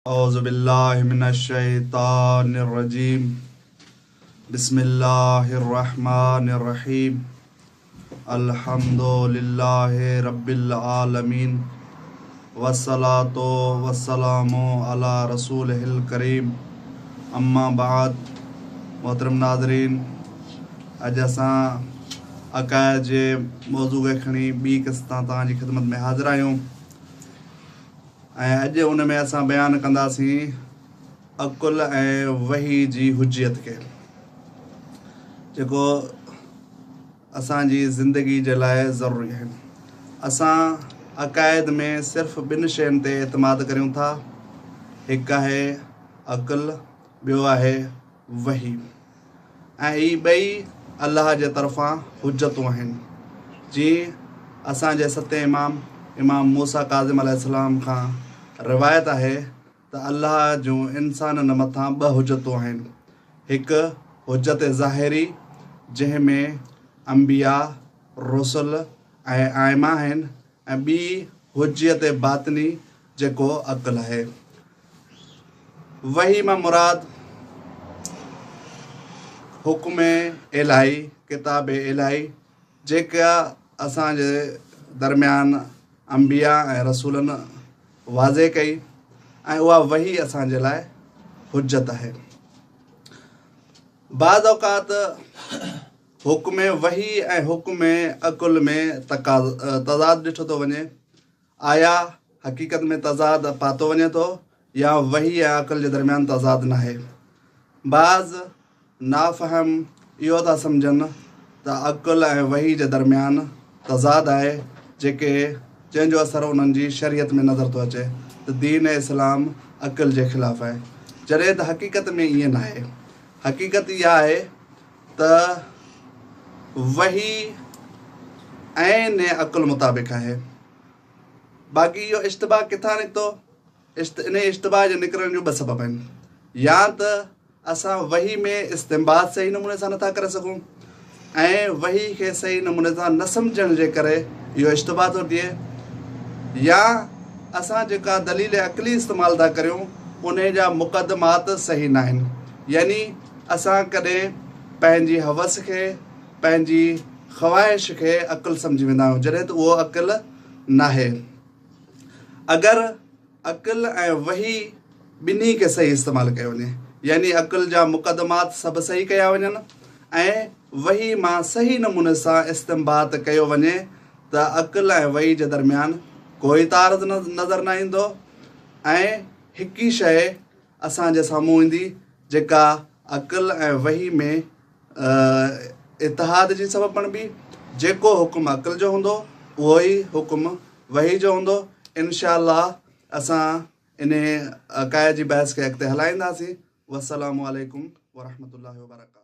औज़ुबिल्लाहिमिनश्शैतानिर्रजीम बिस्मिल्लाहिर्रहमानिर्रहीम अल्हम्दुलिल्लाहि रब्बिल आलमीन वस्सलातु वस्सलामु अला रसूलिहिल करीम अम्मा बाद। मोहतरम नाज़रीन, अॼु असां अक़ाइद जे मौज़ू खे खणी ॿी क़िस्त तव्हांजी ख़िदमत में हाज़िर आहियूं ऐं अॼु उन में असां बयानु कंदासीं अक़ुल ऐं वही जी हुजियत खे, जेको असांजी ज़िंदगी जे लाइ ज़रूरी आहिनि। असां अक़ाइद में सिर्फ़ु ॿिनि शयुनि ते एतमाद करियूं था, हिकु आहे अक़ुल, ॿियो आहे वही, ऐं ही ॿई अल्लाह जे तरफ़ां हुजतूं आहिनि। जीअं असांजे सते इमाम मूसा काज़िम अलैहिस्सलाम खां रिवायत आहे त अल्लाह जूं इंसाननि मथां ॿ हुजतूं आहिनि। हिकु हुजत ज़ाहिरी, जंहिंमें अंबिया, रसुल ऐं आइमा आहिनि, ऐं ॿी हुजियत बातिनी, जेको अक़ुल आहे। वही मां मुराद हुक्म इलाही, किताब इलाही, जेका असांजे दरमियान अंबिया ऐं रसूलनि वाज़े कई, ऐं उहा वही असांजे लाइ हुजत आहे। बाज़ औक़ात हुक्म वही ऐं हुक्म अक़ुल में तज़ाद ॾिठो थो वञे। आया हक़ीक़त में तज़ाद पातो वञे थो, या वही ऐं अक़ुल जे दरमियान तज़ाद न आहे। बाज़ नाफ़हम इहो था सम्झनि त अक़ुल ऐं वही जे दरमियान तज़ाद आहे, जंहिंजो असरु उन्हनि जी शरीयत में नज़र थो अचे त दीन इस्लाम अक़ुल जे ख़िलाफ़ु आहे, जॾहिं त हक़ीक़त में ईअं न आहे। हक़ीक़त इहा आहे त वही ऐं अक़ुल मुताबिक़ आहे। बाक़ी इहो इश्तिबाह किथां निकितो? इन इश्तिबाह जे निकिरण जूं ॿ सबब आहिनि। या त असां वही में इस्तिंबात सही नमूने सां नथा करे सघूं, ऐं वही खे सही नमूने सां न सम्झण जे करे इहो इश्तिबाह थो थिए, या असां जेका दलील अक़ली इस्तेमालु था करियूं उन जा मुक़दमात सही न आहिनि। यानी असां कॾहिं पंहिंजी हवस खे, पंहिंजी ख़्वाहिश खे अक़ुल सम्झी वेंदा आहियूं, जॾहिं त उहो अक़ुल न आहे। अगरि अक़ुल ऐं वही ॿिन्ही खे सही इस्तेमालु कयो वञे, यानी अक़ुल जा मुक़दमात सभु सही कया वञनि ऐं वही मां सही नमूने सां इस्तिंबात कयो वञे, त अक़ुल ऐं वही जे दरमियान कोई तारद नज़र न ईंदो, ऐं हिकु ई शइ असांजे साम्हूं ईंदी जेका अक़ुल ऐं वही में इतिहाद जी सबब बणिबी। जेको हुकुम अक़ुल जो हूंदो उहो ई हुकुम वही जो हूंदो। इंशाअल्लाह असां इन अक़ाइद जी बहस खे अॻिते हलाईंदासीं। वस्सलामु अलैकुम वरहमतुल्लाहि वबरकातुहू।